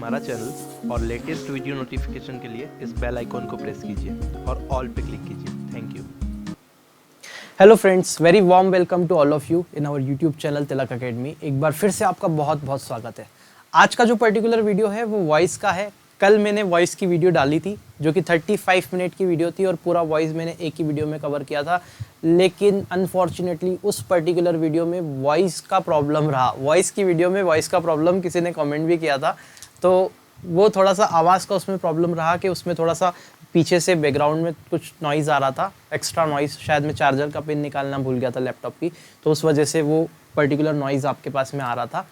हमारा चैनल और latest video notification के लिए इस बेल आइकॉन को प्रेस कीजिए और ऑल पे क्लिक कीजिए। Thank you. Hello friends, very warm welcome to all of you in our YouTube channel Tilak academy. एक बार फिर से आपका बहुत बहुत स्वागत है। आज का जो पर्टिकुलर वीडियो है वो वॉइस का है। कल मैंने वॉइस की वीडियो डाली थी जो कि 35 मिनट की वीडियो थी और पूरा वॉइस मैंने एक ही वीडियो में कवर किया था, लेकिन अनफॉर्चुनेटली उस पर्टिकुलर वीडियो में वॉइस का प्रॉब्लम रहा। वॉइस की वीडियो में वॉइस का प्रॉब्लम किसी ने कमेंट भी किया था, तो वो थोड़ा सा आवाज़ का उसमें प्रॉब्लम रहा कि उसमें थोड़ा सा पीछे से बैकग्राउंड में कुछ नॉइज़ आ रहा था, एक्स्ट्रा नॉइज़। शायद मैं चार्जर का पिन निकालना भूल गया था लैपटॉप की, तो उस वजह से वो पर्टिकुलर नॉइज़ आपके पास में आ रहा था।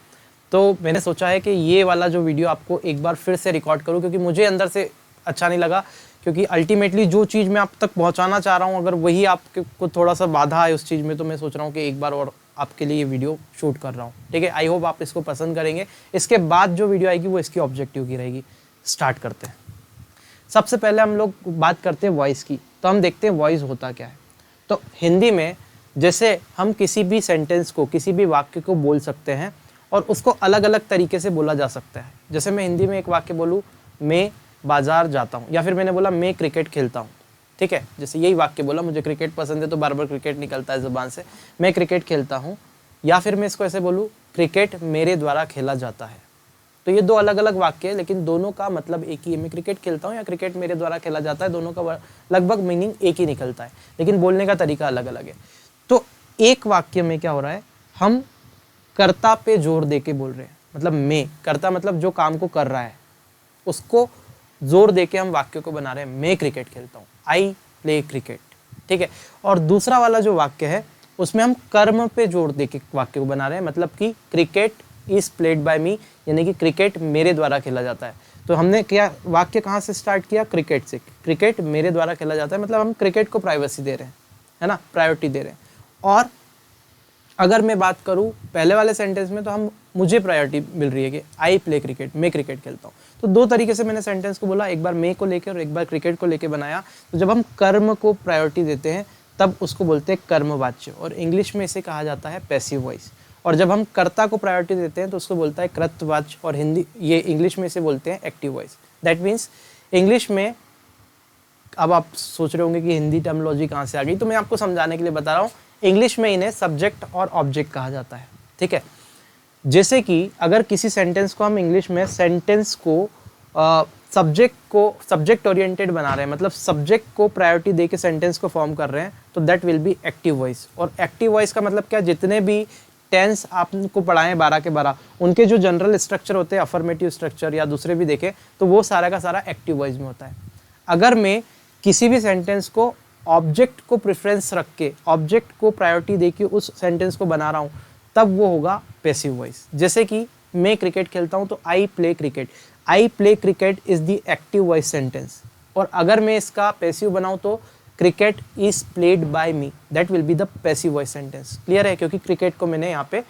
तो मैंने सोचा है कि ये वाला जो वीडियो आपको एक बार फिर से रिकॉर्ड करूं, क्योंकि मुझे अंदर से अच्छा नहीं लगा, क्योंकि अल्टीमेटली जो चीज़ मैं आप तक पहुंचाना चाह रहा हूं, अगर वही आपको थोड़ा सा बाधा है उस चीज़ में, तो मैं सोच रहा हूं कि एक बार और आपके लिए ये वीडियो शूट कर रहा हूँ। ठीक है, आई होप आप इसको पसंद करेंगे। इसके बाद जो वीडियो आएगी वो इसकी ऑब्जेक्टिव की रहेगी। स्टार्ट करते हैं। सबसे पहले हम लोग बात करते हैं वॉइस की, तो हम देखते हैं वॉइस होता क्या है। तो हिंदी में जैसे हम किसी भी सेंटेंस को, किसी भी वाक्य को बोल सकते हैं और उसको अलग अलग तरीके से बोला जा सकता है। जैसे मैं हिंदी में एक वाक्य बोलूँ, मैं बाजार जाता हूँ, या फिर मैंने बोला मैं क्रिकेट खेलता हूँ। ठीक है, जैसे यही वाक्य बोला, मुझे क्रिकेट पसंद है तो बार बार क्रिकेट निकलता है ज़ुबान से, मैं क्रिकेट खेलता हूँ। या फिर मैं इसको ऐसे बोलूँ, क्रिकेट मेरे द्वारा खेला जाता है। तो ये दो अलग अलग वाक्य है, लेकिन दोनों का मतलब एक ही है। मैं क्रिकेट खेलता हूँ या क्रिकेट मेरे द्वारा खेला जाता है, दोनों का लगभग मीनिंग एक ही निकलता है, लेकिन बोलने का तरीका अलग अलग है। तो एक वाक्य में क्या हो रहा है, हम कर्ता पे जोर दे के बोल रहे हैं। मतलब मैं, कर्ता मतलब जो काम को कर रहा है, उसको जोर दे के हम वाक्य को बना रहे हैं। मैं क्रिकेट खेलता हूँ, आई प्ले क्रिकेट। ठीक है, और दूसरा वाला जो वाक्य है उसमें हम कर्म पे जोर दे के वाक्य को बना रहे हैं। मतलब कि क्रिकेट इज प्लेड बाय मी, यानी कि क्रिकेट मेरे द्वारा खेला जाता है। तो हमने क्या वाक्य कहाँ से स्टार्ट किया, क्रिकेट से। क्रिकेट मेरे द्वारा खेला जाता है, मतलब हम क्रिकेट को प्राइवेसी दे रहे हैं, है ना, प्रायोरिटी दे रहे हैं। और अगर मैं बात करूं पहले वाले सेंटेंस में, तो हम मुझे प्रायोरिटी मिल रही है कि आई प्ले क्रिकेट, मैं क्रिकेट खेलता हूं। तो दो तरीके से मैंने सेंटेंस को बोला, एक बार मैं को लेकर और एक बार क्रिकेट को लेकर बनाया। तो जब हम कर्म को प्रायोरिटी देते हैं तब उसको बोलते हैं कर्मवाच्य, और इंग्लिश में इसे कहा जाता है पैसिव वॉइस। और जब हम कर्ता को प्रायोरिटी देते हैं तो उसको बोलता है कृतवाच्य, और ये इंग्लिश में इसे बोलते हैं active voice. That means English में, अब आप सोच रहे होंगे कि हिंदी टर्मिनोलॉजी कहाँ से आ गई, तो मैं आपको समझाने के लिए बता रहा हूँ। इंग्लिश में इन्हें सब्जेक्ट और ऑब्जेक्ट कहा जाता है। ठीक है, जैसे कि अगर किसी सेंटेंस को हम इंग्लिश में सेंटेंस को सब्जेक्ट ओरिएंटेड बना रहे हैं, मतलब सब्जेक्ट को प्रायोरिटी दे के सेंटेंस को फॉर्म कर रहे हैं, तो that will be active voice. और एक्टिव वॉइस का मतलब क्या, जितने भी टेंस आपको पढ़ाएं 12 के 12, उनके जो जनरल स्ट्रक्चर होते हैं, अफर्मेटिव स्ट्रक्चर या दूसरे भी देखें, तो वो सारा का सारा एक्टिव वॉइस में होता है। अगर मैं किसी भी सेंटेंस को ऑब्जेक्ट को प्रेफरेंस रख के, ऑब्जेक्ट को प्रायोरिटी दे के उस सेंटेंस को बना रहा हूँ, तब वो होगा पैसिव वॉइस। जैसे कि मैं क्रिकेट खेलता हूँ तो I play cricket, I play cricket is the active voice sentence. और अगर मैं इसका पैसिव बनाऊँ तो cricket is played by me, that will be the passive voice sentence. Clear है, क्योंकि क्रिकेट को मैंने यहाँ पे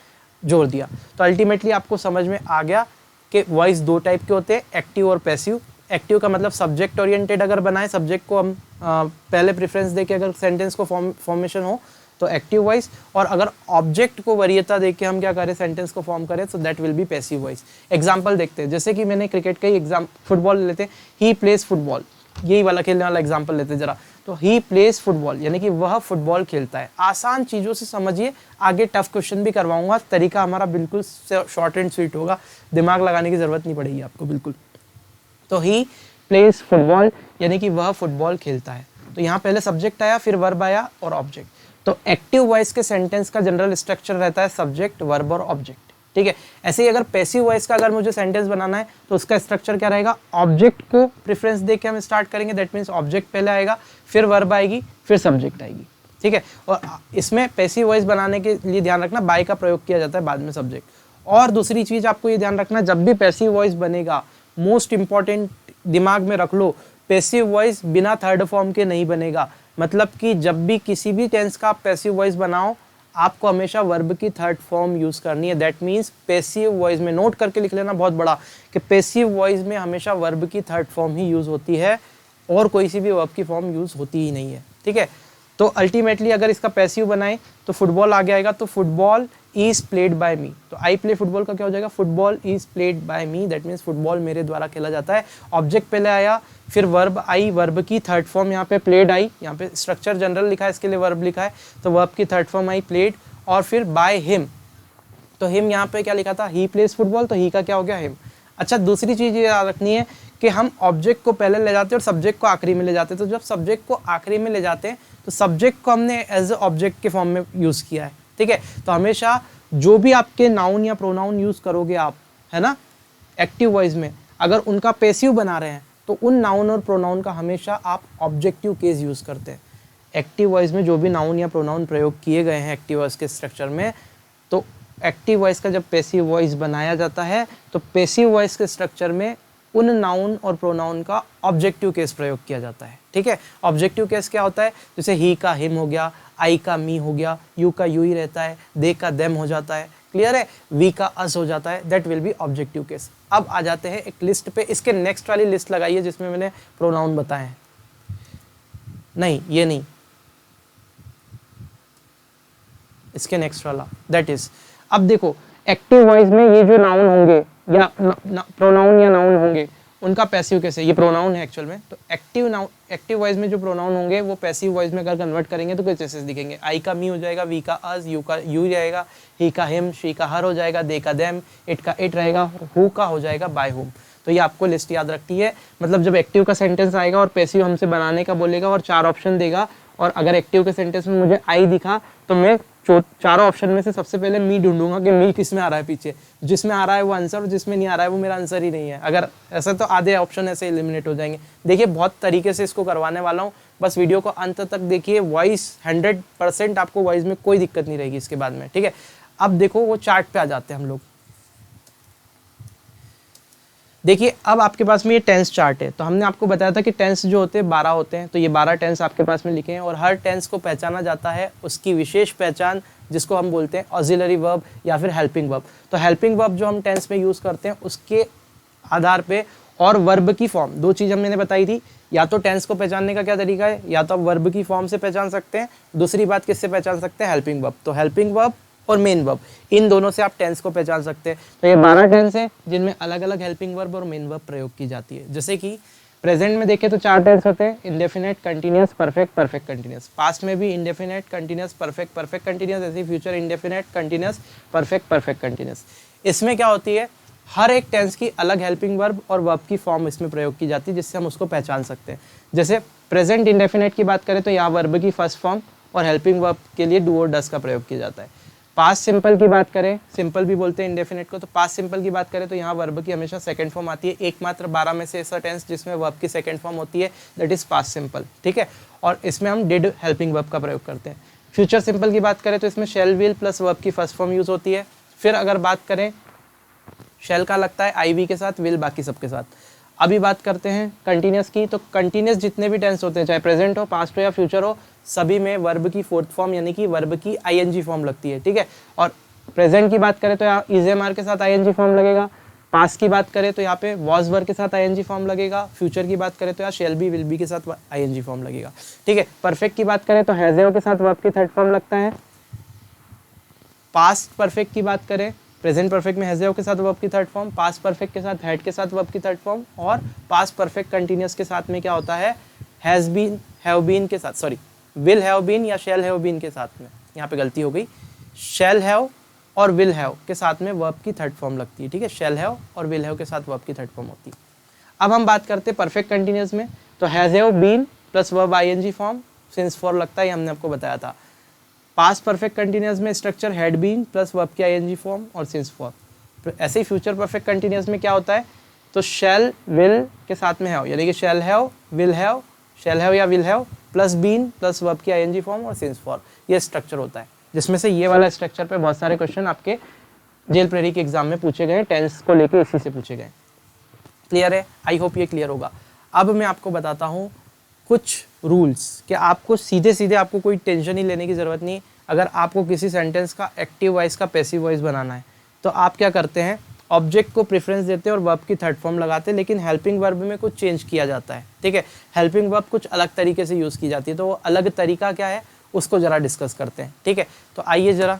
जोड़ दिया। तो अल्टीमेटली आपको समझ में आ गया कि वॉइस दो टाइप के होते हैं, एक्टिव और पैसिव। एक्टिव का मतलब सब्जेक्ट ओरिएंटेड अगर बनाए, सब्जेक्ट को हम पहले प्रेफरेंस देके अगर सेंटेंस को फॉर्मेशन हो तो एक्टिव वॉइस, और अगर ऑब्जेक्ट को वरीयता देके हम क्या करें, सेंटेंस को फॉर्म करें, तो that will B passive voice. Example देखते हैं, जैसे कि मैंने क्रिकेट का ही फुटबॉल लेते हैं, ही प्लेज फुटबॉल, यही वाला खेलने वाला एग्जाम्पल लेते हैं जरा। तो ही प्लेज फुटबॉल यानी कि वह फुटबॉल खेलता है। आसान चीज़ों से समझिए, आगे टफ क्वेश्चन भी करवाऊंगा। तरीका हमारा बिल्कुल शॉर्ट एंड स्वीट होगा, दिमाग लगाने की जरूरत नहीं पड़ेगी आपको बिल्कुल। तो ही प्लेज फुटबॉल यानी कि वह फुटबॉल खेलता है। तो यहाँ पहले सब्जेक्ट आया, फिर वर्ब आया और ऑब्जेक्ट। तो एक्टिव वॉइस के सेंटेंस का जनरल स्ट्रक्चर रहता है सब्जेक्ट, वर्ब और ऑब्जेक्ट। ठीक है, ऐसे ही अगर पैसिव वॉइस का अगर मुझे सेंटेंस बनाना है तो उसका स्ट्रक्चर क्या रहेगा, ऑब्जेक्ट को प्रेफरेंस देके हम स्टार्ट करेंगे। दैट मीन्स ऑब्जेक्ट पहले आएगा, फिर वर्ब आएगी, फिर सब्जेक्ट आएगी। ठीक है, और इसमें पैसिव वॉइस बनाने के लिए ध्यान रखना, बाय का प्रयोग किया जाता है बाद में सब्जेक्ट। और दूसरी चीज आपको ये ध्यान रखना, जब भी पैसिव वॉइस बनेगा, मोस्ट इंपॉर्टेंट दिमाग में रख लो, पैसिव वॉइस बिना थर्ड फॉर्म के नहीं बनेगा। मतलब कि जब भी किसी भी टेंस का आप पैसिव वॉइस बनाओ, आपको हमेशा वर्ब की थर्ड फॉर्म यूज करनी है। दैट मीन्स पैसिव वॉइस में, नोट करके लिख लेना बहुत बड़ा, कि पैसिव वॉइस में हमेशा वर्ब की थर्ड फॉर्म ही यूज होती है और कोई सी भी वर्ब की फॉर्म यूज होती ही नहीं है। ठीक है, तो अल्टीमेटली अगर इसका पैसिव बनाए तो फुटबॉल आगे आएगा, तो football is played by me, तो आई प्ले फुटबॉल का क्या हो जाएगा, football is played by me, that means football मेरे द्वारा खेला जाता है। ऑब्जेक्ट पहले आया, फिर वर्ब आई, वर्ब की थर्ड फॉर्म यहाँ पे प्लेड आई, यहाँ पे स्ट्रक्चर जनरल लिखा है, इसके लिए वर्ब लिखा है, तो वर्ब की थर्ड फॉर्म आई प्लेड, और फिर बाय हिम, तो हिम यहाँ पे क्या लिखा था, ही प्लेज फुटबॉल, तो ही का क्या हो गया, हिम। अच्छा, दूसरी चीज ये याद रखनी है कि हम ऑब्जेक्ट को पहले ले जाते हैं और सब्जेक्ट को आखिरी में ले जाते हैं, तो जब सब्जेक्ट को आखिरी में ले जाते हैं तो सब्जेक्ट को हमने एज ए ऑब्जेक्ट के फॉर्म में यूज किया है, ठीक है। तो हमेशा जो भी आपके नाउन या प्रोनाउन यूज करोगे आप, है ना, एक्टिव वॉइस में, अगर उनका पैसिव बना रहे हैं तो उन नाउन और प्रोनाउन का हमेशा आप ऑब्जेक्टिव केस यूज करते हैं। एक्टिव वॉइस में जो भी नाउन या प्रोनाउन प्रयोग किए गए हैं एक्टिव वॉइस के स्ट्रक्चर में, तो एक्टिव वॉइस का जब पैसिव वॉइस बनाया जाता है तो पैसिव वॉइस के स्ट्रक्चर में उन नाउन और प्रोनाउन का ऑब्जेक्टिव केस प्रयोग किया जाता है, ठीक है। ऑब्जेक्टिव केस क्या होता है, जैसे ही का हिम हो गया, आई का मी हो गया, यू का यू ही रहता है, दे का देम हो जाता है, क्लियर है, वी का अस हो जाता है, that will B objective case. अब आ जाते हैं एक लिस्ट पे, इसके नेक्स्ट वाली लिस्ट लगाइए जिसमें मैंने प्रोनाउन बताए हैं, नहीं ये नहीं, इसके नेक्स्ट वाला, दैट इज, अब देखो एक्टिव वॉइस में ये जो नाउन होंगे या प्रोनाउन या नाउन होंगे उनका पैसिव कैसे, ये प्रोनाउन है एक्चुअल में, तो एक्टिव वॉइस में जो प्रोनाउन होंगे वो पैसिव वॉइस में अगर कन्वर्ट करेंगे तो कुछ ऐसे दिखेंगे, आई का मी हो जाएगा, वी का अस, यू का यू रहेगा, ही का हिम, शी का हर हो जाएगा, दे का देम, इट का इट रहेगा, हु का हो जाएगा बाय हुम। तो ये आपको लिस्ट याद रखनी है, मतलब जब एक्टिव का सेंटेंस आएगा और पैसिव हमसे बनाने का बोलेगा और 4 ऑप्शन देगा, और अगर एक्टिव के सेंटेंस में मुझे आई दिखा तो मैं चारों ऑप्शन में से सबसे पहले मी ढूंढूंगा कि मी किस में आ रहा है पीछे, जिसमें आ रहा है वो आंसर और जिसमें नहीं आ रहा है वो मेरा आंसर ही नहीं है। अगर ऐसा तो आधे ऑप्शन ऐसे एलिमिनेट हो जाएंगे। देखिए बहुत तरीके से इसको करवाने वाला हूँ, बस वीडियो को अंत तक देखिए। वॉइस 100% आपको वॉइस में कोई दिक्कत नहीं रहेगी इसके बाद में, ठीक है। अब देखो वो चार्ट पे आ जाते हैं हम लोग। देखिए अब आपके पास में ये टेंस चार्ट है, तो हमने आपको बताया था कि टेंस जो होते हैं 12 होते हैं, तो ये 12 टेंस आपके पास में लिखे हैं और हर टेंस को पहचाना जाता है उसकी विशेष पहचान, जिसको हम बोलते हैं ऑक्सिलरी वर्ब या फिर हेल्पिंग वर्ब। तो हेल्पिंग वर्ब जो हम टेंस में यूज़ करते हैं उसके आधार पे, और वर्ब की फॉर्म, दो चीज़ हमने बताई थी, या तो टेंस को पहचानने का क्या तरीका है, या तो आप वर्ब की फॉर्म से पहचान सकते हैं, दूसरी बात किससे पहचान सकते हैं, हेल्पिंग वर्ब। तो हेल्पिंग वर्ब और मेन वर्ब, इन दोनों से आप टेंस को पहचान सकते हैं। तो ये 12 टेंस है जिनमें अलग अलग हेल्पिंग वर्ब और मेन वर्ब प्रयोग की जाती है। जैसे कि प्रेजेंट में देखें तो 4 टेंस होते हैं, indefinite, continuous, perfect, perfect continuous. Past में भी indefinite, continuous, perfect, perfect continuous, ऐसे future indefinite, continuous, perfect, perfect continuous. इसमें क्या होती है, हर एक टेंस की अलग हेल्पिंग वर्ब और वर्ब की फॉर्म इसमें प्रयोग की जाती है, जिससे हम उसको पहचान सकते हैं। जैसे प्रेजेंट इंडेफिनेट की बात करें तो यहाँ वर्ब की फर्स्ट फॉर्म और हेल्पिंग वर्ब के लिए डू और डस का प्रयोग किया जाता है। पास्ट सिंपल की बात करें, सिंपल भी बोलते हैं इंडेफिनेट को, तो पास्ट सिंपल की बात करें तो यहाँ वर्ब की हमेशा सेकंड फॉर्म आती है। एकमात्र 12 में से ऐसा टेंस जिसमें वर्ब की सेकंड फॉर्म होती है, दैट इज पास्ट सिंपल, ठीक है। और इसमें हम डिड हेल्पिंग वर्ब का प्रयोग करते हैं। फ्यूचर सिंपल की बात करें तो इसमें शेल, विल प्लस वर्ब की फर्स्ट फॉर्म यूज होती है। फिर अगर बात करें शेल का लगता है आई वी के साथ, विल बाकी सबके साथ। अभी बात करते हैं कंटिन्यूअस की, तो कंटिन्यूअस जितने भी टेंस होते हैं, चाहे प्रेजेंट हो, पास्ट हो या फ्यूचर हो, सभी में वर्ब की फोर्थ फॉर्म यानी कि वर्ब की आईएनजी फॉर्म लगती है, ठीक है। और प्रेजेंट की बात करें तो यहाँ इज एम आर के साथ आईएनजी फॉर्म लगेगा। पास्ट की बात करें तो यहाँ पे वॉज वर के साथ आईएनजी फॉर्म लगेगा। फ्यूचर की बात करें तो यहाँ शेल बी, विल बी के साथ आईएनजी फॉर्म लगेगा, ठीक है। परफेक्ट की बात करें तो हैज़ के साथ वर्ब की थर्ड फॉर्म लगता है। पास्ट परफेक्ट की बात करें, प्रेजेंट परफेक्ट में हैज़ के साथ वर्ब की थर्ड फॉर्म, पास्ट परफेक्ट के साथ हैड के साथ वर्ब की थर्ड फॉर्म, और पास्ट परफेक्ट कंटिन्यूअस के साथ में क्या होता है, हैज़ बीन, हैव बीन के साथ, सॉरी विल हैव बीन या शैल हैव बीन के साथ में, यहाँ पे गलती हो गई, शैल हैव और विल हैव के साथ में वर्ब की थर्ड फॉर्म लगती है, ठीक है। शैल हैव और विल हैव के साथ वर्ब की थर्ड फॉर्म होती है। अब हम बात करते हैं परफेक्ट कंटिन्यूअस में, तो has have been plus verb ING form, since for लगता है, ये हमने आपको बताया था। पास्ट परफेक्ट कंटिन्यूअस में structure had been plus verb की आईएनजी फॉर्म और सिंस फॉर। ऐसे ही फ्यूचर परफेक्ट कंटिन्यूअस में क्या होता है, तो शैल विल के साथ में हैव, यानी कि shall have, will have, shall have या will have plus been plus verb की आईएनजी फॉर्म और सिंस फॉर, ये स्ट्रक्चर होता है। जिसमें से ये वाला स्ट्रक्चर पे बहुत सारे क्वेश्चन आपके जेल प्रेरी के एग्जाम में पूछे गए, टेंस को लेके इसी से पूछे गए। क्लियर है, आई होप ये क्लियर होगा। अब मैं आपको बताता हूँ कुछ रूल्स कि आपको सीधे सीधे आपको कोई टेंशन ही लेने की ज़रूरत नहीं। अगर आपको किसी सेंटेंस का एक्टिव वॉइस का पैसिव वॉइस बनाना है तो आप क्या करते हैं, ऑब्जेक्ट को प्रेफरेंस देते हैं और वर्ब की थर्ड फॉर्म लगाते हैं, लेकिन हेल्पिंग वर्ब में कुछ चेंज किया जाता है, ठीक है। हेल्पिंग वर्ब कुछ अलग तरीके से यूज़ की जाती है, तो वो अलग तरीका क्या है उसको ज़रा डिस्कस करते हैं, ठीक है। तो आइए ज़रा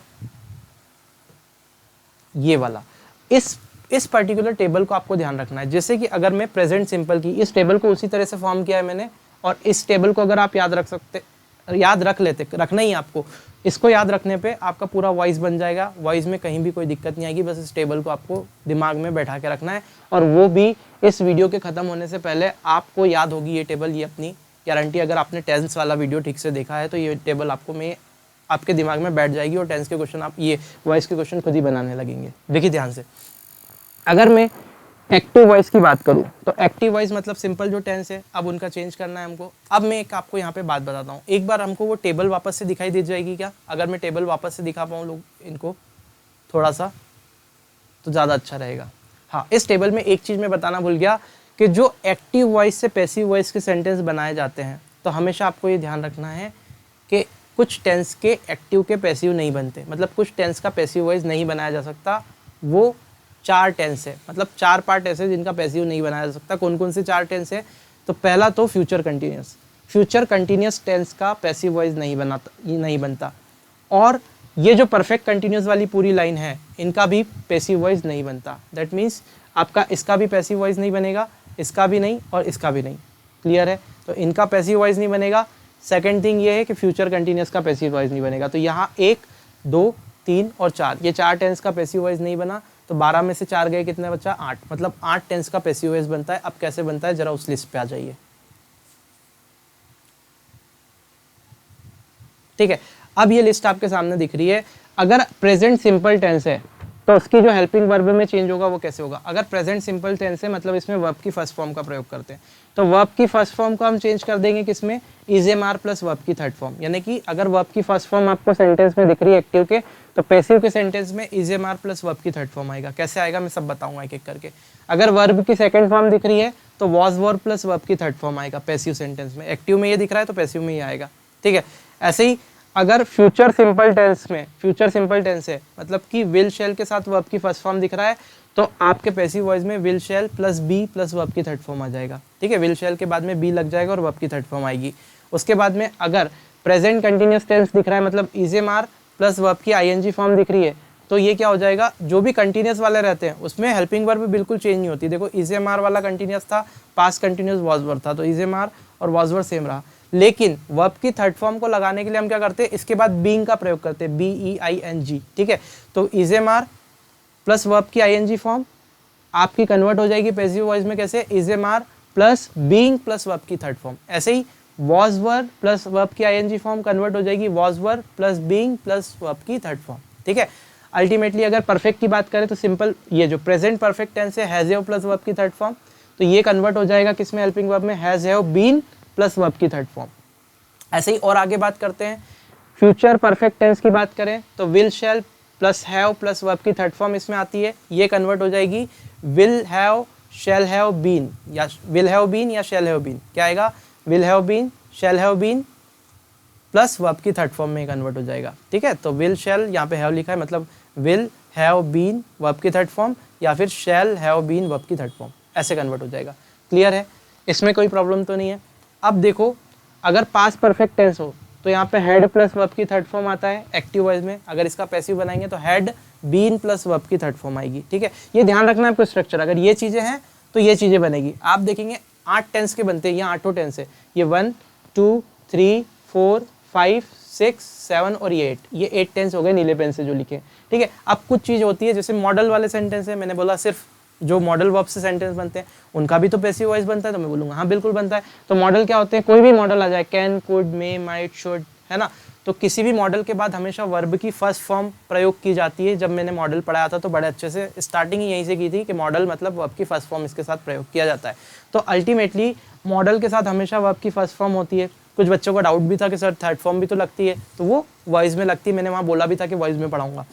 ये वाला। इस पर्टिकुलर टेबल को आपको ध्यान रखना है। जैसे कि अगर मैं प्रेजेंट सिंपल की इस टेबल को उसी तरह से फॉर्म किया है मैंने, और इस टेबल को अगर आप याद रख लेते, रखना ही आपको, इसको याद रखने पे आपका पूरा वॉइस बन जाएगा। वॉइस में कहीं भी कोई दिक्कत नहीं आएगी, बस इस टेबल को आपको दिमाग में बैठा के रखना है, और वो भी इस वीडियो के ख़त्म होने से पहले आपको याद होगी ये टेबल। ये अपनी गारंटी, अगर आपने टेंस वाला वीडियो ठीक से देखा है तो ये टेबल आपके दिमाग में बैठ जाएगी, और टेंस के क्वेश्चन आप ये वॉइस के क्वेश्चन खुद ही बनाने लगेंगे। देखिए ध्यान से, अगर मैं एक्टिव वॉइस की बात करूं तो एक्टिव वॉइस मतलब सिंपल जो टेंस है, अब उनका चेंज करना है हमको। अब मैं एक आपको यहाँ पे बात बताता हूँ, एक बार हमको वो टेबल वापस से दिखाई दे जाएगी क्या? अगर मैं टेबल वापस से दिखा पाऊँ लोग इनको थोड़ा सा, तो ज़्यादा अच्छा रहेगा। हाँ, इस टेबल में एक चीज़ मैं बताना भूल गया कि जो एक्टिव वॉइस से पैसिव वॉइस के सेंटेंस बनाए जाते हैं, तो हमेशा आपको ये ध्यान रखना है कि कुछ टेंस के एक्टिव के पैसिव नहीं बनते, मतलब कुछ टेंस का पैसिव वॉइस नहीं बनाया जा सकता। वो 4 टेंस है, मतलब 4 पार्ट ऐसे जिनका पैसिव नहीं बनाया जा सकता। कौन कौन से 4 टेंस है? तो पहला तो फ्यूचर कंटिन्यूस टेंस का पैसिव वॉइस नहीं बनता, और ये जो परफेक्ट कंटिन्यूस वाली पूरी लाइन है, इनका भी पैसिव वॉइस नहीं बनता। दैट मीन्स आपका इसका भी पैसिव वॉइस नहीं बनेगा, इसका भी नहीं, और इसका भी नहीं। क्लियर है? तो इनका पैसिव वॉइस नहीं बनेगा। सेकेंड थिंग ये है कि फ्यूचर कंटिन्यूस का पैसिव वॉइस नहीं बनेगा। तो यहाँ 1, 2, 3 और 4, ये 4 टेंस का पैसिव वॉइस नहीं बना, तो 12 में से 4 गए, कितने बचा? 8। मतलब 8 टेंस का पैसिव वॉइस बनता है। अब कैसे बनता है, जरा उस लिस्ट पे आ जाइए। ठीक है, अब ये लिस्ट आपके सामने दिख रही है। अगर प्रेजेंट सिंपल टेंस है तो उसकी जो हेल्पिंग वर्ब में चेंज होगा वो कैसे होगा? अगर प्रेजेंट सिंपल टेंस है मतलब इसमें वर्ब की फर्स्ट फॉर्म का प्रयोग करते हैं, तो वर्ब की फर्स्ट फॉर्म को हम चेंज कर देंगे किसमें? Is am are plus verb की थर्ड फॉर्म। यानी कि अगर वर्ब की फर्स्ट फॉर्म आपको सेंटेंस में दिख रही है एक्टिव के, तो पैसिव के सेंटेंस में is am are plus verb की थर्ड फॉर्म आएगा। कैसे आएगा मैं सब बताऊंगा एक एक करके। अगर वर्ब की सेकंड फॉर्म दिख रही है तो वॉज वर्ब प्लस वर्ब की थर्ड फॉर्म आएगा पैसिव सेंटेंस में। एक्टिव में ये दिख रहा है तो पैसिव में ये आएगा। ठीक है, ऐसे ही अगर फ्यूचर सिंपल टेंस है मतलब कि विल शेल के साथ वर्ब की फर्स्ट फॉर्म दिख रहा है, तो आपके पैसिव वॉइस में will shell plus B plus verb की थर्ड फॉर्म आ जाएगा। ठीक है, विल शेल के बाद में बी लग जाएगा और वर्ब की थर्ड फॉर्म आएगी। उसके बाद में अगर प्रेजेंट कंटिन्यूस टेंस दिख रहा है मतलब is am are plus verb की आईएनजी फॉर्म दिख रही है, तो ये क्या हो जाएगा? जो भी कंटिन्यूस वाले रहते हैं उसमें हेल्पिंग वर्ब बिल्कुल चेंज नहीं होती। देखो इज एम आर वाला कंटिन्यूस था, पास्ट कंटिन्यूस वॉज वर्ब था, तो इज एम आर और वॉज वर्ब सेम रहा। लेकिन वर्ब की थर्ड फॉर्म को लगाने के लिए हम क्या करते हैं? इसके बाद बीइंग का प्रयोग करते हैं, BEING। ठीक है, तो is am are plus verb की आईएनजी फॉर्म आपकी कन्वर्ट हो जाएगी पैसिव वॉइस में। कैसे? Is am are plus being plus verb की थर्ड फॉर्म। ऐसे he was verb plus verb की आईएनजी फॉर्म कन्वर्ट हो जाएगी was verb plus being plus verb की थर्ड फॉर्म। ठीक है, अल्टीमेटली अगर परफेक्ट की बात करें तो सिंपल ये जो प्रेजेंट परफेक्ट टेंस है हैज हैव प्लस वर्ब की थर्ड फॉर्म, तो ये कन्वर्ट हो जाएगा किसमें? हेल्पिंग वर्ब में, has have been plus verb की थर्ड फॉर्म। ऐसे ही और आगे बात करते हैं। फ्यूचर परफेक्ट टेंस की बात करें तो will shall plus have plus verb की थर्ड फॉर्म इसमें आती है, ये कन्वर्ट हो जाएगी will have shall have been, या विल हैव बीन या शैल हैव बीन। क्या आएगा? Will have been, shall have been plus verb की थर्ड फॉर्म में कन्वर्ट हो जाएगा। ठीक है, तो विल शैल यहाँ पे हैव लिखा है मतलब विल हैव बीन वर्ब की थर्ड फॉर्म, या फिर शैल हैव बीन वर्ब की थर्ड फॉर्म, ऐसे कन्वर्ट हो जाएगा। क्लियर है? इसमें कोई प्रॉब्लम तो नहीं है। अब देखो, अगर पास्ट परफेक्ट टेंस हो तो यहाँ पे हेड प्लस वर्ब की थर्ड फॉर्म आता है एक्टिव वॉइस में। अगर इसका पैसिव बनाएंगे तो हेड बीन प्लस वर्ब की थर्ड फॉर्म आएगी। ठीक है, ये ध्यान रखना है आपको स्ट्रक्चर। अगर ये चीज़ें हैं तो ये चीज़ें बनेगी। आप देखेंगे 8 टेंस के बनते हैं, यहाँ 8 टेंस है। ये 1 2 3 4 5 6 7 और ये 8, ये 8 टेंस हो गए नीले पेन से जो लिखे। ठीक है, अब कुछ चीज़ होती है जैसे मॉडल वाले सेंटेंस है, मैंने बोला सिर्फ जो मॉडल वर्ब से सेंटेंस बनते हैं उनका भी तो पैसिव वॉइस बनता है, तो मैं बोलूँगा हाँ बिल्कुल बनता है। तो मॉडल क्या होते हैं? कोई भी मॉडल आ जाए, can, could, may, might, should, है ना, तो किसी भी मॉडल के बाद हमेशा वर्ब की फर्स्ट फॉर्म प्रयोग की जाती है। जब मैंने मॉडल पढ़ाया था तो बड़े अच्छे से स्टार्टिंग ही यहीं से की थी कि मॉडल मतलब वर्ब की फर्स्ट फॉर्म इसके साथ प्रयोग किया जाता है। तो अल्टीमेटली मॉडल के साथ हमेशा वर्ब की फर्स्ट फॉर्म होती है। कुछ बच्चों का डाउट भी था कि सर थर्ड फॉर्म भी तो लगती है, तो वो वॉइस में लगती है। मैंने वहाँ बोला भी था कि वॉइस में पढ़ाऊंगा।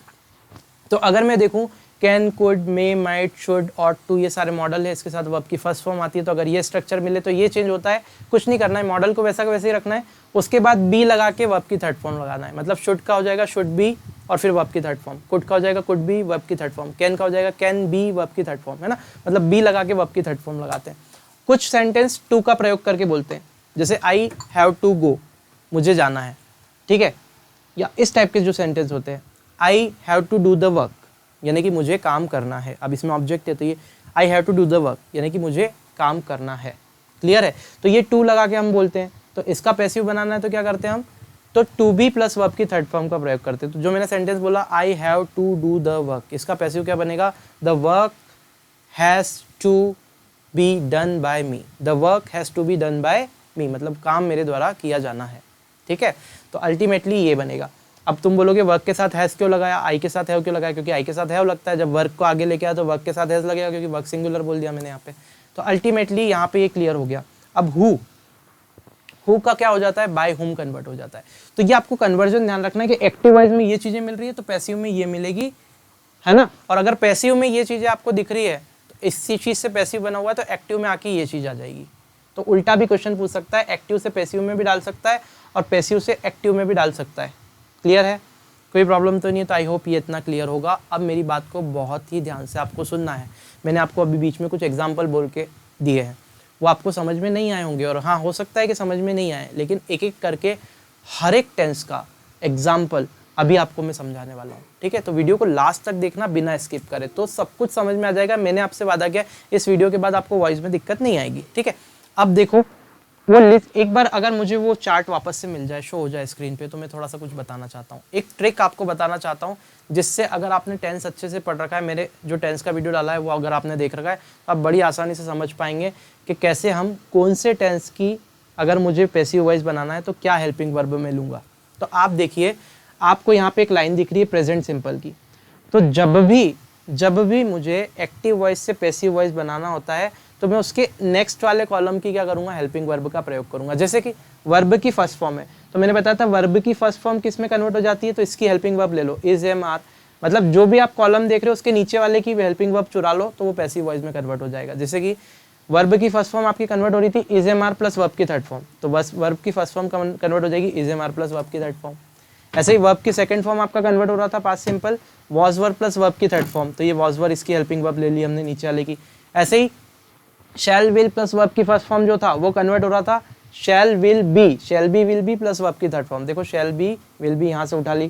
तो अगर मैं देखूँ can, could, may, might, should, ought to, ये सारे मॉडल है, इसके साथ वर्ब की फर्स्ट फॉर्म आती है। तो अगर ये स्ट्रक्चर मिले तो ये चेंज होता है, कुछ नहीं करना है, मॉडल को वैसा का वैसे ही रखना है। उसके बाद बी लगा के वर्ब की थर्ड फॉर्म लगाना है। मतलब शुड का हो जाएगा शुड बी और फिर वर्ब की थर्ड फॉर्म, कुड का हो जाएगा कुड बी वर्ब की थर्ड फॉर्म, कैन का हो जाएगा कैन बी वर्ब की थर्ड फॉर्म, है ना। मतलब बी लगा के वर्ब की थर्ड फॉर्म लगाते हैं। कुछ सेंटेंस टू का प्रयोग करके बोलते हैं, जैसे आई हैव टू गो, मुझे जाना है। ठीक है, या इस टाइप के जो सेंटेंस होते हैं, I have to do the work, यानी कि मुझे काम करना है। अब इसमें ऑब्जेक्ट है तो ये I have to do the work, यानी कि मुझे काम करना है। क्लियर है? तो ये टू लगा के हम बोलते हैं। तो इसका पैसिव बनाना है तो क्या करते हैं हम, तो टू बी प्लस वर्ब की थर्ड फॉर्म का प्रयोग करते हैं। तो जो मैंने सेंटेंस बोला I have to do the work, इसका पैसिव क्या बनेगा, the work has to be done by me. The work has to be done by me, मतलब काम मेरे द्वारा किया जाना है। ठीक है, तो अल्टीमेटली ये बनेगा। अब तुम बोलोगे वर्क के साथ हैज़ क्यों लगाया, आई के साथ हैव क्यों लगाया, क्योंकि आई के साथ हैव लगता है। जब वर्क को आगे लेके आया तो वर्क के साथ हैज़ लगेगा, क्योंकि वर्क सिंगुलर बोल दिया मैंने यहाँ पे। तो अल्टीमेटली यहाँ पे ये क्लियर हो गया। अब हु का क्या हो जाता है, बाय हुम कन्वर्ट हो जाता है। तो ये आपको कन्वर्जन ध्यान रखना है कि एक्टिव वॉइस में ये चीजें मिल रही है तो पैसिव में ये मिलेगी, है ना। और अगर पैसिव में ये चीजें आपको दिख रही है तो इसी चीज से पैसिव बना हुआ है तो एक्टिव में आके ये चीज आ जाएगी। तो उल्टा भी क्वेश्चन पूछ सकता है, एक्टिव से पैसिव में भी डाल सकता है और पैसिव से एक्टिव में भी डाल सकता है। क्लियर है, कोई प्रॉब्लम तो नहीं है। तो आई होप ये इतना क्लियर होगा। अब मेरी बात को बहुत ही ध्यान से आपको सुनना है। मैंने आपको अभी बीच में कुछ एग्जाम्पल बोल के दिए हैं, वो आपको समझ में नहीं आए होंगे, और हाँ हो सकता है कि समझ में नहीं आए, लेकिन एक एक करके हर एक टेंस का एग्जाम्पल अभी आपको मैं समझाने वाला हूँ। ठीक है, तो वीडियो को लास्ट तक देखना बिना स्किप करे, तो सब कुछ समझ में आ जाएगा। मैंने आपसे वादा किया इस वीडियो के बाद आपको वॉइस में दिक्कत नहीं आएगी। ठीक है, अब देखो वो लिस्ट एक बार, अगर मुझे वो चार्ट वापस से मिल जाए, शो हो जाए स्क्रीन पे, तो मैं थोड़ा सा कुछ बताना चाहता हूँ। एक ट्रिक आपको बताना चाहता हूँ जिससे अगर आपने टेंस अच्छे से पढ़ रखा है, मेरे जो टेंस का वीडियो डाला है वो अगर आपने देख रखा है, तो आप बड़ी आसानी से समझ पाएंगे कि कैसे हम कौन से टेंस की अगर मुझे पैसिव वॉइस बनाना है तो क्या हेल्पिंग वर्ब में लूँगा। तो आप देखिए, आपको यहाँ पे एक लाइन दिख रही है प्रेजेंट सिंपल की। तो जब भी मुझे एक्टिव वॉइस से पैसिव वॉइस बनाना होता है तो मैं उसके नेक्स्ट वाले कॉलम की क्या करूंगा, हेल्पिंग वर्ब का प्रयोग करूंगा। जैसे कि वर्ब की फर्स्ट फॉर्म है, तो मैंने बताया था वर्ब की फर्स्ट फॉर्म किस में कन्वर्ट हो जाती है, तो इसकी हेल्पिंग वर्ब ले लो, इज एम आर। मतलब जो भी आप कॉलम देख रहे हो उसके नीचे वाले की हेल्पिंग वर्ब चुरा लो तो वो पैसिव वॉइस में कन्वर्ट हो जाएगा। जैसे कि वर्ब की फर्स्ट फॉर्म आपकी कन्वर्ट हो रही थी is am are plus verb की थर्ड फॉर्म, तो बस वर्ब की फर्स्ट फॉर्म कन्वर्ट हो जाएगी is am are plus verb की थर्ड फॉर्म। ऐसे ही वर्ब की सेकंड फॉर्म आपका कन्वर्ट हो रहा था past simple was verb plus verb की थर्ड फॉर्म, तो ये वॉज वर्ब इसकी हेल्पिंग वर्ब ले ली हमने नीचे वाले की। ऐसे ही शैल विल प्लस वर्ब की फर्स्ट फॉर्म जो था वो कन्वर्ट हो रहा था शैल विल बी प्लस वर्ब की थर्ड फॉर्म। देखो शैल बी विल बी यहाँ से उठा ली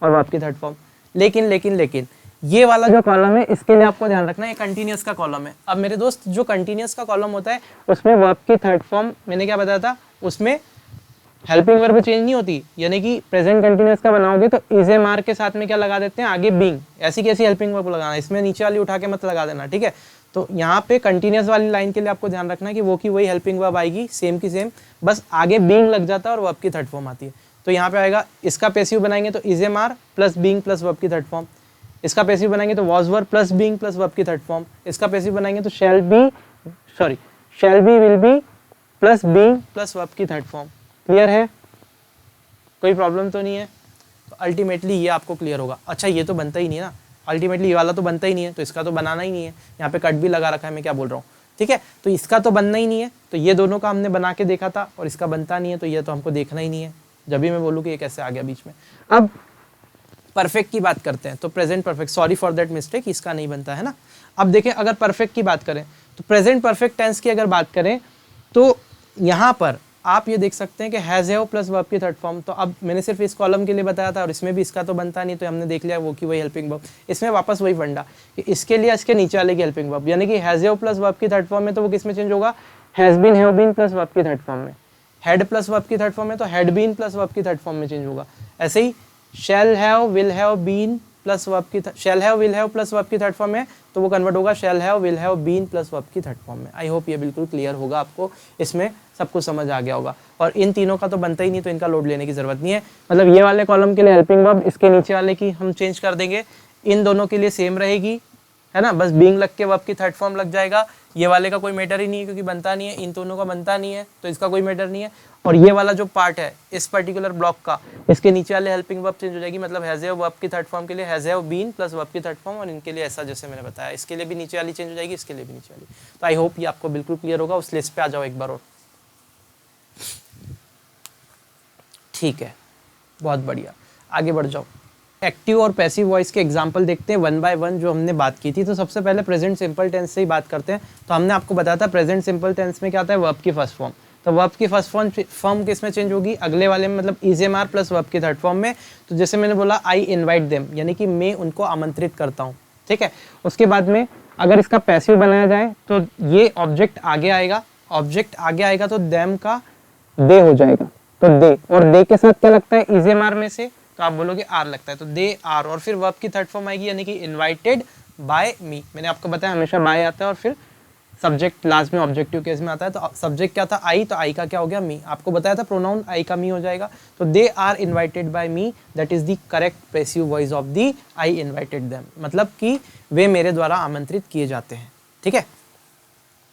और वर्ब की थर्ड फॉर्म। लेकिन ये वाला जो कॉलम है इसके लिए आपको ध्यान रखना है, कंटिन्यूअस का कॉलम है। अब मेरे दोस्त जो कंटिन्यूअस का कॉलम होता है उसमें वर्ब की थर्ड फॉर्म मैंने क्या बताया था, उसमें हेल्पिंग वर्ब चेंज नहीं होती, यानी कि प्रेजेंट कंटिन्यूअस का बनाओगे तो इज एम आर के साथ में क्या लगा देते हैं आगे बीइंग, ऐसी कैसी हेल्पिंग वर्ब लगाना, इसमें नीचे वाली उठा के मत लगा देना। ठीक है, तो यहाँ पे कंटिन्यूअस वाली लाइन के लिए आपको ध्यान रखना है कि वो की वही हेल्पिंग वर्ब आएगी सेम की सेम, बस आगे बीइंग लग जाता है और वर्ब की थर्ड फॉर्म आती है। तो यहाँ पे आएगा, इसका पैसिव बनाएंगे तो is am are plus being plus verb की थर्ड फॉर्म, इसका पैसिव बनाएंगे तो was verb plus being plus verb की थर्ड फॉर्म, इसका पैसिव बनाएंगे तो shall be will be plus being plus verb की थर्ड फॉर्म। क्लियर है, कोई प्रॉब्लम तो नहीं है। तो अल्टीमेटली ये आपको क्लियर होगा। अच्छा ये तो बनता ही नहीं है ना, अल्टीमेटली ये वाला तो बनता ही नहीं है, तो इसका तो बनाना ही नहीं है। यहाँ पे कट भी लगा रखा है, मैं क्या बोल रहा हूँ। ठीक है, तो इसका तो बनना ही नहीं है, तो ये दोनों का हमने बना के देखा था और इसका बनता नहीं है, तो ये तो हमको देखना ही नहीं है जब भी मैं बोलूँ कि ये कैसे आ गया बीच में। अब परफेक्ट की बात करते हैं, तो present perfect, sorry for that mistake, इसका नहीं बनता है ना। अब देखें, अगर परफेक्ट की बात करें तो प्रेजेंट परफेक्ट टेंस की अगर बात करें तो यहाँ पर आप ये देख सकते हैं कि हैज़ हैव प्लस वर्ब की थर्ड फॉर्म। तो अब मैंने सिर्फ इस कॉलम के लिए बताया था और इसमें भी इसका तो बनता नहीं, तो हमने देख लिया वो की वही हेल्पिंग वर्ब। इसमें वापस वही फंडा कि इसके लिए इसके नीचे वाले की हेल्पिंग वर्ब, यानी कि हैज़ हैव प्लस वर्ब की थर्ड फॉर्म में तो वो किस में चेंज होगा, has been have been plus verb की थर्ड फॉर्म में। हैड प्लस वर्ब की थर्ड फॉर्म में तो हैड बीन प्लस वर्ब की थर्ड फॉर्म में चेंज होगा। ऐसे ही shall have will have been plus verb की shall have will have plus verb की थर्ड फॉर्म में, तो वो कन्वर्ट होगा shall have will have been plus verb की थर्ड फॉर्म में। आई होप ये बिल्कुल क्लियर होगा, आपको इसमें सब कुछ समझ आ गया होगा। और इन तीनों का तो बनता ही नहीं, तो इनका लोड लेने की जरूरत नहीं है। मतलब ये वाले कॉलम के लिए हेल्पिंग वर्ब, इसके नीचे वाले की हम चेंज कर देंगे, इन दोनों के लिए सेम रहेगी, है ना, बस बीइंग लग के वर्ब की थर्ड फॉर्म लग जाएगा। ये वाले का कोई मैटर ही नहीं है क्योंकि बनता नहीं है, इन दोनों का बनता नहीं है तो इसका कोई मैटर नहीं है। और ये वाला जो पार्ट है इस पर्टिकुलर ब्लॉक का, इसके नीचे वाले हेल्पिंग वर्ब चेंज हो जाएगी। मतलब हैज़ हैव वर्ब की थर्ड फॉर्म के लिए has have been plus verb की थर्ड फॉर्म, और इनके लिए ऐसा जैसे मैंने बताया, इसके लिए भी नीचे वाली चेंज हो जाएगी, इसके लिए भी नीचे वाली। तो आई होप ये आपको बिल्कुल क्लियर होगा। उस लिस्ट पे आ जाओ एक बार और। ठीक है, बहुत बढ़िया, आगे बढ़ जाओ। एक्टिव और पैसिव वॉइस के एग्जाम्पल देखते हैं वन बाय वन जो हमने बात की थी। तो सबसे पहले प्रेजेंट सिंपल टेंस से ही बात करते हैं। तो हमने आपको बताया था प्रेजेंट सिंपल टेंस में क्या आता है, वर्ब की फर्स्ट फॉर्म। तो वर्ब की फर्स्ट फॉर्म किस में चेंज होगी, अगले वाले में, मतलब is am are plus verb की थर्ड फॉर्म में। तो जैसे मैंने बोला आई इनवाइट देम, यानी कि मैं उनको आमंत्रित करता हूँ, ठीक है। उसके बाद में अगर इसका पैसिव बनाया जाए तो ये ऑब्जेक्ट आगे आएगा, ऑब्जेक्ट आगे आएगा तो देम का दे हो जाएगा, तो दे, और दे के साथ क्या लगता है इज एम आर में से, तो आप बोलोगे आर लगता है, तो दे आर, और फिर वर्ब की थर्ड फॉर्म आएगी यानी कि इनवाइटेड बाय मी। मैंने आपको बताया हमेशा बाय आता है और फिर सब्जेक्ट लास्ट में ऑब्जेक्टिव केस में आता है। तो सब्जेक्ट क्या था आई, तो आई का क्या हो गया मी, आपको बताया था प्रोनाउन आई का मी हो जाएगा। तो they are invited by me, that is the correct passive voice of the I invited them, मतलब कि वे मेरे द्वारा आमंत्रित किए जाते हैं, ठीक है।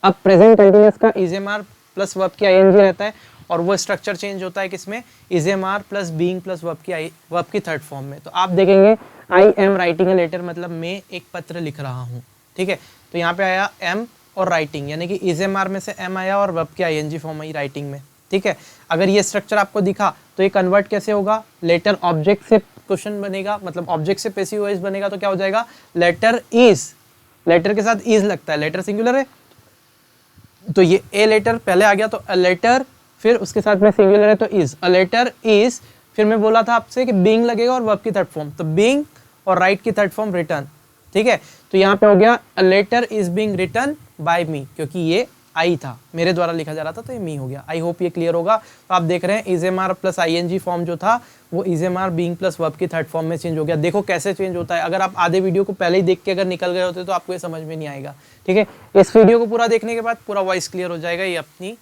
अब प्रेजेंट कंटिन्यूअस का is am are plus verb की आईएनजी रहता है, और वो स्ट्रक्चर चेंज होता है किसमें, is am are plus being plus verb की थर्ड फॉर्म में। तो आप देखेंगे I am writing a letter, मतलब मैं एक पत्र लिख रहा हूँ, ठीक है। तो यहाँ पे आया एम और राइटिंग, यानी कि इज एम आर में से एम आया और वर्ब की आईएनजी फॉर्म आई राइटिंग में, ठीक है। अगर ये स्ट्रक्चर आपको दिखा तो ये कन्वर्ट कैसे होगा, लेटर ऑब्जेक्ट से क्वेश्चन बनेगा, मतलब ऑब्जेक्ट से पैसिव वॉइस बनेगा, तो क्या हो जाएगा लेटर इज, लेटर के साथ इज लगता है, लेटर सिंगुलर है तो ये ए लेटर पहले आ गया, तो अ लेटर, फिर उसके साथ में सिंगुलर है तो इज, अ लेटर इज, फिर मैं बोला था आपसे कि बीइंग लगेगा और वर्ब की थर्ड फॉर्म, तो बीइंग और राइट की थर्ड फॉर्म रिटर्न, ठीक है। तो यहाँ पे हो गया a letter is being written by me, क्योंकि ये आई था, मेरे द्वारा लिखा जा रहा था, तो ये मी हो गया। आई होप ये क्लियर होगा। तो आप देख रहे हैं is am are plus I N G form जो था वो is am are being plus verb की थर्ड फॉर्म में चेंज हो गया। देखो कैसे चेंज होता है, अगर आप आधे वीडियो को पहले ही देख के अगर निकल गए होते तो आपको ये समझ में नहीं आएगा, ठीक है। इस वीडियो को पूरा देखने के बाद पूरा वॉइस क्लियर हो जाएगा, ये अपनी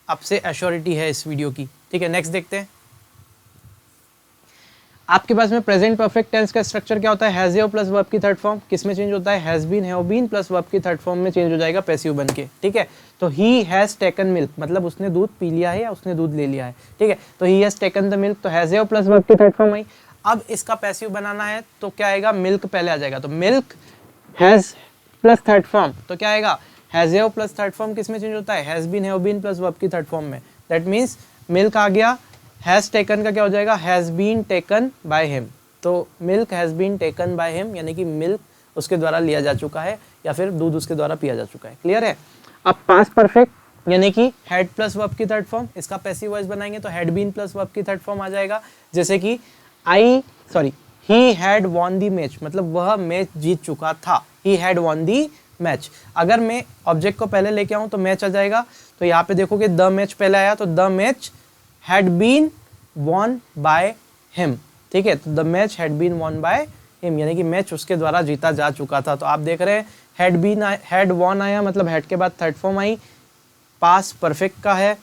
आपसे एश्योरिटी है इस वीडियो की, ठीक है। नेक्स्ट देखते हैं। आपके पास में प्रेजेंट परफेक्ट टेंस का स्ट्रक्चर क्या होता है, हैज हैव प्लस वर्ब की थर्ड फॉर्म किस में चेंज होता है, has been have been plus verb की थर्ड फॉर्म में चेंज हो जाएगा पैसिव बन के, ठीक है। तो ही हैज टेकन मिल्क, मतलब उसने दूध पी लिया है या उसने दूध ले लिया है, ठीक है। तो he has taken the milk, तो हैज हैव प्लस वर्ब की थर्ड फॉर्म आई। अब इसका पैसिव बनाना है तो क्या आएगा, मिल्क पहले आ जाएगा, तो milk has plus third form, तो क्या आएगा has have plus third form किस में चेंज होता है, has been have been plus verb की थर्ड फॉर्म में। दैट मीन्स मिल्क आ गया, हैज टेकन का क्या हो जाएगा, has been taken by him, तो milk has been taken by him, यानी कि मिल्क उसके द्वारा लिया जा चुका है या फिर दूध उसके द्वारा पिया जा चुका है, क्लियर है। अब पास्ट परफेक्ट यानी कि हैड प्लस वर्ब की थर्ड फॉर्म, इसका पैसिव वॉइस बनाएंगे तो हैड बीन प्लस वर्ब की थर्ड फॉर्म आ जाएगा, जैसे कि he had won the match, मतलब वह मैच जीत चुका था, he had won the match. अगर मैं ऑब्जेक्ट को पहले लेके आऊं तो मैच आ जाएगा, तो यहाँ पे देखोगे द मैच पहले आया, तो the match had been won by him, ठीक है। तो the match had been won by him, यानी कि मैच उसके द्वारा जीता जा चुका था। तो आप देख रहे हैं हैड वॉन आया, मतलब हैड के बाद third form I, pass perfect का है,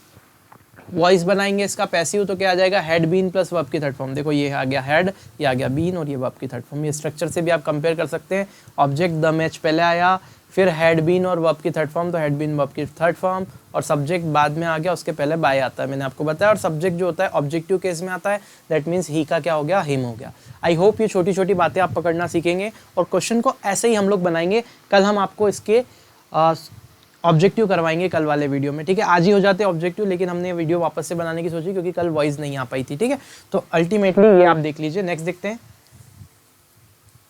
वॉइस बनाएंगे इसका पैसिव तो क्या आ जाएगा, हैड बीन प्लस वर्ब की थर्ड फॉर्म। देखो ये आ गया हैड, ये आ गया बीन और ये वर्ब की थर्ड फॉर्म। ये स्ट्रक्चर से भी आप कंपेयर कर सकते हैं, ऑब्जेक्ट द मैच पहले आया, फिर हैड बीन और वर्ब की थर्ड फॉर्म, तो हैड बीन वर्ब की थर्ड फॉर्म, और सब्जेक्ट बाद में आ गया, उसके पहले बाय आता है, मैंने आपको बताया। और सब्जेक्ट जो होता है ऑब्जेक्टिव केस में आता है, दैट मीन्स ही का क्या हो गया, हिम हो गया। आई होप ये छोटी छोटी बातें आप पकड़ना सीखेंगे और क्वेश्चन को ऐसे ही हम लोग बनाएंगे। कल हम आपको इसके ऑब्जेक्टिव करवाएंगे कल वाले वीडियो में, ठीक है। आज ही हो जाते ऑब्जेक्टिव, लेकिन हमने वीडियो वापस से बनाने की सोची क्योंकि कल वॉइस नहीं आ पाई थी, ठीक है। तो अल्टीमेटली ये आप देख लीजिए। नेक्स्ट देखते हैं,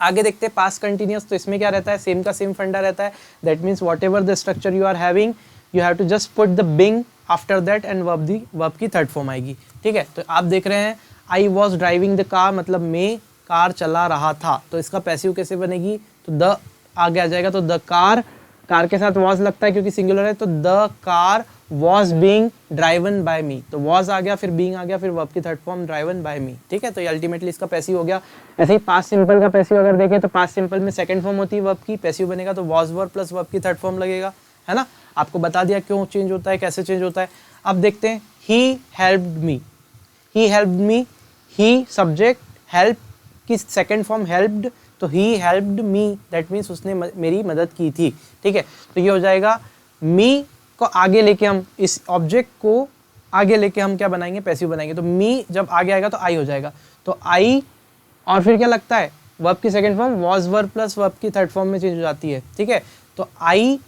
आगे देखते हैं पास्ट कंटिन्यूअस। तो इसमें क्या रहता है, सेम का सेम फंडा रहता है, that means whatever the structure you are having you have to just put the being after that and verb की थर्ड फॉर्म आएगी, ठीक है। तो आप देख रहे हैं I was driving the car, मतलब मैं कार चला रहा था, तो इसका पैसिव कैसे बनेगी, तो द आगे आ जाएगा, तो द कार, कार के साथ वॉज लगता है क्योंकि सिंगुलर है, तो the car was being driven by me, तो वॉज आ गया, फिर बीइंग आ गया, फिर वर्ब की थर्ड फॉर्म ड्राइवन बाय मी, ठीक है। तो ये अल्टीमेटली इसका पैसिव हो गया। ऐसे ही पास्ट सिंपल का पैसिव अगर देखें तो पास्ट सिंपल में सेकंड फॉर्म होती है वर्ब की, पैसिव बनेगा तो वॉज वर्ब प्लस वर्ब की थर्ड फॉर्म लगेगा, है ना। आपको बता दिया क्यों चेंज होता है, कैसे चेंज होता है। अब देखते हैं, he helped me, he helped me, he subject, help की सेकंड फॉर्म हेल्प्ड, तो he helped me, that means उसने मेरी मदद की थी, ठीक है। तो ये हो जाएगा, मी को आगे लेके हम इस ऑब्जेक्ट को आगे लेके हम क्या बनाएंगे, पैसिव बनाएंगे। तो मी जब आगे आएगा तो आई हो जाएगा, तो आई, और फिर क्या लगता है, वर्ब की second form was verb plus verb की थर्ड फॉर्म में चेंज हो जाती है, ठीक है। तो आई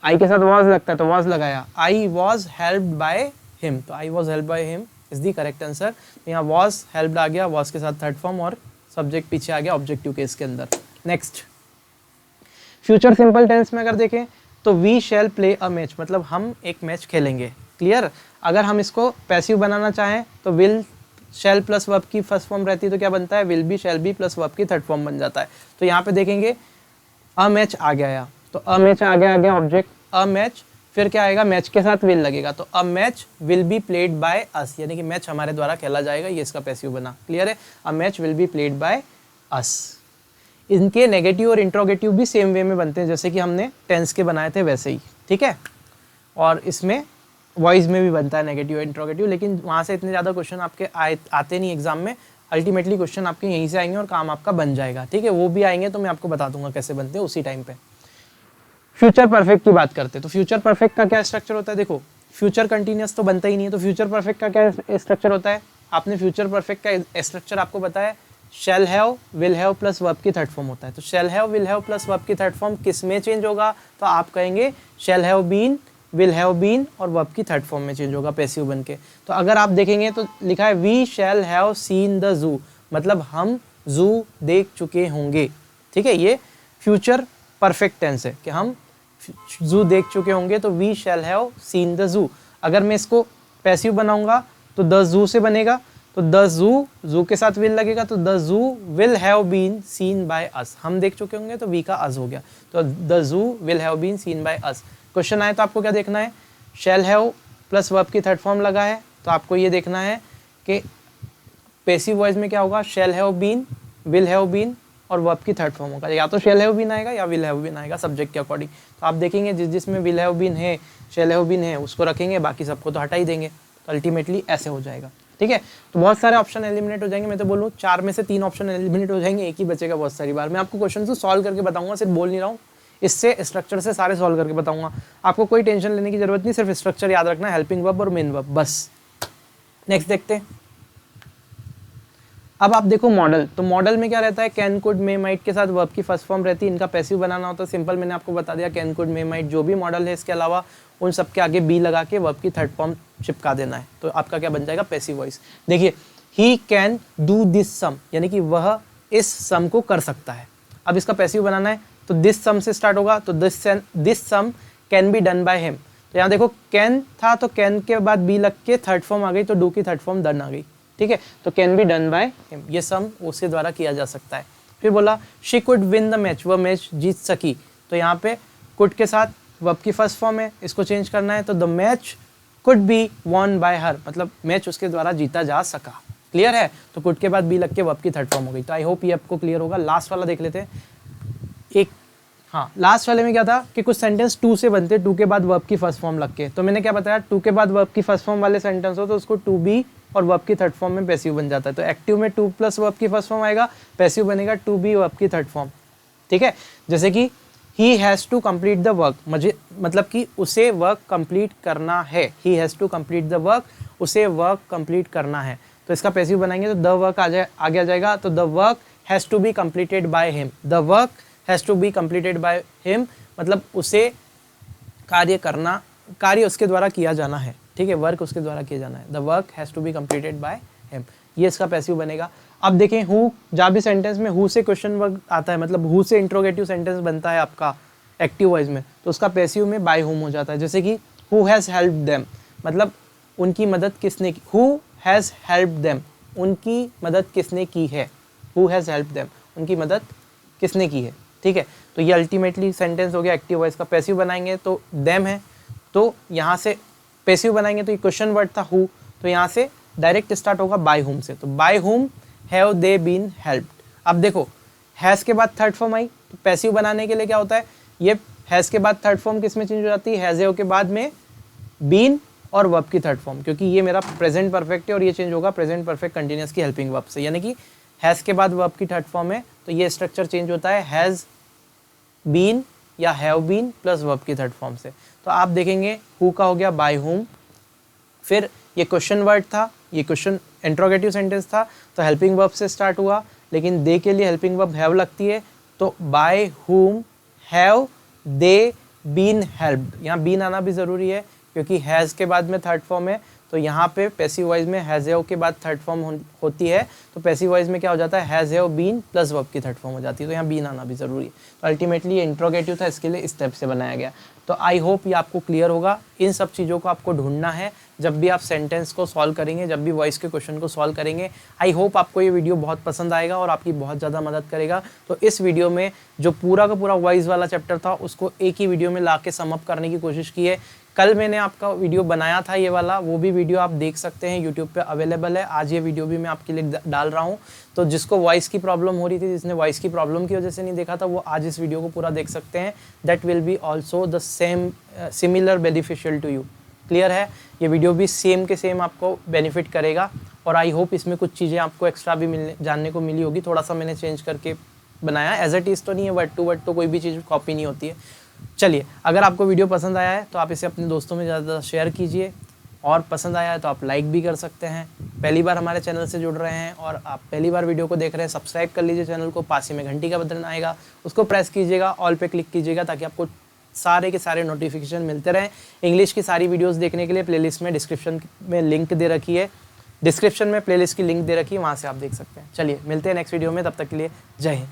के साथ वॉज लगता है तो वॉज लगाया, I was helped by him, तो I was helped by him is the correct answer. यहाँ वॉज हेल्प्ड आ गया, वॉज के साथ थर्ड फॉर्म और सब्जेक्ट पीछे आ गया ऑब्जेक्टिव केस के अंदर। नेक्स्ट, फ्यूचर सिंपल टेंस में अगर देखें तो we shall play a match, मतलब हम एक मैच खेलेंगे, क्लियर। अगर हम इसको पैसिव बनाना चाहें तो विल शैल प्लस वर्ब की फर्स्ट फॉर्म रहती है तो क्या बनता है, will be shall be plus verb की थर्ड फॉर्म बन जाता है। तो यहाँ पे देखेंगे अ मैच आ गया यहाँ, तो अ मैच आ गया ऑब्जेक्ट अ मैच, फिर क्या आएगा, मैच के साथ विल लगेगा, तो a match will be played by us, यानी कि मैच हमारे द्वारा खेला जाएगा, ये इसका पैसिव बना। क्लियर है, a match will be played by us. इनके नेगेटिव और इंट्रोगेटिव भी सेम वे में बनते हैं, जैसे कि हमने टेंस के बनाए थे वैसे ही, ठीक है। और इसमें वॉइस में भी बनता है नेगेटिव इंट्रोगेटिव, लेकिन वहाँ से इतने ज़्यादा क्वेश्चन आपके आते नहीं एग्जाम में। अल्टीमेटली क्वेश्चन आपके यहीं से आएंगे और काम आपका बन जाएगा, ठीक है। वो भी आएंगे तो मैं आपको बता दूंगा कैसे बनते हैं उसी टाइम पे। फ्यूचर परफेक्ट की बात करते हैं तो फ्यूचर परफेक्ट का क्या स्ट्रक्चर होता है, देखो फ्यूचर कंटिन्यूअस तो बनता ही नहीं है, तो फ्यूचर परफेक्ट का क्या स्ट्रक्चर होता है, आपने फ्यूचर परफेक्ट का स्ट्रक्चर आपको बताया, shall have will have plus verb की थर्ड फॉर्म होता है। तो shall have will have plus verb की थर्ड फॉर्म किस में चेंज होगा, तो आप कहेंगे shall have been will have been और वर्ब की थर्ड फॉर्म में चेंज होगा पैसिव बन के। तो अगर आप देखेंगे तो लिखा है we shall have seen the zoo, मतलब हम जू देख चुके होंगे, ठीक है। ये फ्यूचर परफेक्ट टेंस है कि हम जू देख चुके होंगे, तो we shall have seen the zoo. अगर मैं इसको पैसिव बनाऊंगा तो द जू से बनेगा, तो द जू के साथ विल लगेगा, तो the zoo will have been seen by us, हम देख चुके होंगे तो वी का अस हो गया, तो the zoo will have been seen by us. Question आए तो आपको क्या देखना है, शैल हैव प्लस वर्ब की थर्ड फॉर्म लगा है, तो आपको ये देखना है कि पैसिव वॉइस में क्या होगा, shall have been will have been और वर्ब की थर्ड फॉर्म होगा, या तो शैल हैव बीन आएगा या विल हैव बीन आएगा सब्जेक्ट के अकॉर्डिंग। तो आप देखेंगे जिसमें विल हैव बीन है शैल हैव बीन है उसको रखेंगे, बाकी सबको तो हटा ही देंगे, तो अल्टीमेटली ऐसे हो जाएगा, ठीक है। तो बहुत सारे ऑप्शन एलिमिनेट हो जाएंगे, मैं तो बोलूँ 4 में से 3 ऑप्शन एलिमिनेट हो जाएंगे, एक ही बचेगा बहुत सारी बार। मैं आपको क्वेश्चन तो सॉल्व करके बताऊंगा, सिर्फ बोल नहीं रहा हूँ, इससे स्ट्रक्चर से सारे सॉल्व करके बताऊंगा, आपको कोई टेंशन लेने की जरूरत नहीं, सिर्फ स्ट्रक्चर याद रखना, हेल्पिंग वर्ब और मेन वर्ब, बस। नेक्स्ट देखते हैं। अब आप देखो मॉडल, तो मॉडल में क्या रहता है, कैन कुड मे माइट के साथ वर्ब की फर्स्ट फॉर्म रहती है, इनका पैसिव बनाना होता है सिंपल, मैंने आपको बता दिया कैन कुड मे माइट जो भी मॉडल है इसके अलावा उन सब के आगे बी लगा के वर्ब की थर्ड फॉर्म चिपका देना है, तो आपका क्या बन जाएगा पैसिव वॉइस। देखिए ही कैन डू दिस सम, यानी कि वह इस सम को कर सकता है। अब इसका पैसिव बनाना है तो दिस सम से स्टार्ट होगा, तो this sum can be done by him, तो यहाँ देखो कैन था तो कैन के बाद बी लग के थर्ड फॉर्म आ गई, तो डू की थर्ड फॉर्म डन आ गई, ठीक है। तो can be done by him, ये सम उसके द्वारा किया जा सकता है। फिर बोला she could win the match, वह मैच जीत सकी, तो यहाँ पे कुड के साथ वर्ब की फर्स्ट फॉर्म है, इसको चेंज करना है, तो the match could be won by हर, मतलब मैच उसके द्वारा जीता जा सका। क्लियर है, तो कुड के बाद बी लग के वर्ब की थर्ड फॉर्म हो गई। तो आई होप ये आपको क्लियर होगा। लास्ट वाला देख लेते हैं एक, हाँ लास्ट वाले में क्या था कि कुछ सेंटेंस टू से बनते, टू के बाद वर्ब की फर्स्ट फॉर्म लग के, तो मैंने क्या बताया, टू के बाद वर्ब की फर्स्ट फॉर्म वाले सेंटेंस हो तो उसको टू बी और वर्ब की थर्ड फॉर्म में पैसिव बन जाता है। तो एक्टिव में टू प्लस वर्ब की फर्स्ट फॉर्म आएगा, पैसिव बनेगा टू बी वर्ब की थर्ड फॉर्म, ठीक है। जैसे कि he has to complete the work, मुझे मतलब कि उसे वर्क कंप्लीट करना है, he has to complete the work, उसे वर्क कंप्लीट करना है, तो इसका पैसिव बनाएंगे तो द वर्क आगे आ जाएगा, तो the work has to be completed by him, the work has to be completed by him, मतलब उसे कार्य उसके द्वारा किया जाना है, ठीक है, वर्क उसके द्वारा किया जाना है, the work has to be completed by him, ये इसका पैसिव बनेगा। अब देखें हु, जहाँ भी सेंटेंस में हु से क्वेश्चन वर्क आता है, मतलब हु से इंट्रोगेटिव सेंटेंस बनता है आपका एक्टिव वॉइस में, तो उसका पैसिव में बाय हुम हो जाता है। जैसे कि हु हैज़ हेल्प्ड देम, मतलब उनकी मदद किसने की, हु हैज़ हेल्प्ड देम, उनकी मदद किसने की है, हु हैज़ हेल्प्ड देम, उनकी मदद किसने की है, ठीक है। तो ये अल्टीमेटली सेंटेंस हो गया एक्टिव वॉइस का। पैसिव बनाएंगे तो देम है, तो यहाँ से पैसिव बनाएंगे तो ये क्वेश्चन वर्ड था हु, तो यहाँ से डायरेक्ट स्टार्ट होगा बाय हुम से, तो by whom have they been helped. अब देखो हैज़ के बाद थर्ड फॉर्म आई, तो पैसिव बनाने के लिए क्या होता है, ये हैज़ के बाद थर्ड फॉर्म किस में चेंज हो जाती है, हैज़ के बाद में बीन और वर्ब की थर्ड फॉर्म, क्योंकि ये मेरा प्रेजेंट परफेक्ट है और ये चेंज होगा प्रेजेंट परफेक्ट कंटिन्यूअस की हेल्पिंग वर्ब से, यानी कि हैज़ के बाद वर्ब की थर्ड फॉर्म है तो ये स्ट्रक्चर चेंज होता है हैज़ बीन या हैव बीन प्लस वर्ब की थर्ड फॉर्म से। तो आप देखेंगे हु का हो गया बाय हुम, फिर ये क्वेश्चन वर्ड था, ये क्वेश्चन इंट्रोगेटिव सेंटेंस था, तो हेल्पिंग वर्ब से स्टार्ट हुआ, लेकिन दे के लिए हेल्पिंग वर्ब हैव लगती है, तो by whom have they been helped, यहाँ बीन आना भी ज़रूरी है क्योंकि हैज़ के बाद में थर्ड फॉर्म है, तो यहाँ पे पैसिव वॉइस में हैज़ हैव के बाद थर्ड फॉर्म होती है, तो पैसिव वॉइस में क्या हो जाता है, has have been plus verb की थर्ड फॉर्म हो जाती है, तो यहाँ बीन आना भी ज़रूरी है। तो अल्टीमेटली ये इंट्रोगेटिव था, इसके लिए इस टाइप से बनाया गया। तो आई होप ये आपको क्लियर होगा। इन सब चीज़ों को आपको ढूंढना है जब भी आप सेंटेंस को सॉल्व करेंगे, जब भी वॉइस के क्वेश्चन को सॉल्व करेंगे। आई होप आपको ये वीडियो बहुत पसंद आएगा और आपकी बहुत ज़्यादा मदद करेगा। तो इस वीडियो में जो पूरा का पूरा वॉइस वाला चैप्टर था उसको एक ही वीडियो में ला के समअप करने की कोशिश की है। कल मैंने आपका वीडियो बनाया था ये वाला, वो भी वीडियो आप देख सकते हैं, यूट्यूब पे अवेलेबल है। आज ये वीडियो भी मैं आपके लिए डाल रहा हूँ। तो जिसको वॉइस की प्रॉब्लम हो रही थी, जिसने वॉइस की प्रॉब्लम की वजह से नहीं देखा था, वो आज इस वीडियो को पूरा देख सकते हैं। That will be also the same similar beneficial to you. Clear है? ये वीडियो भी सेम के सेम आपको बेनिफिट करेगा और आई होप इसमें कुछ चीज़ें आपको एक्स्ट्रा भी जानने को मिली होगी। थोड़ा सा मैंने चेंज करके बनाया, एज इट इज़ तो नहीं है, वर्ड टू वर्ड तो कोई भी चीज़ कॉपी नहीं होती है। चलिए, अगर आपको वीडियो पसंद आया है तो आप इसे अपने दोस्तों में ज़्यादा शेयर कीजिए, और पसंद आया है तो आप लाइक भी कर सकते हैं। पहली बार हमारे चैनल से जुड़ रहे हैं और आप पहली बार वीडियो को देख रहे हैं, सब्सक्राइब कर लीजिए चैनल को। पास ही में घंटी का बटन आएगा, उसको प्रेस कीजिएगा, ऑल पे क्लिक कीजिएगा ताकि आपको सारे के सारे नोटिफिकेशन मिलते रहें। इंग्लिश की सारी वीडियोस देखने के लिए प्लेलिस्ट में डिस्क्रिप्शन में लिंक दे रखी है, डिस्क्रिप्शन में प्लेलिस्ट की लिंक दे रखी है, वहाँ से आप देख सकते हैं। चलिए मिलते हैं नेक्स्ट वीडियो में, तब तक के लिए जय हिंद।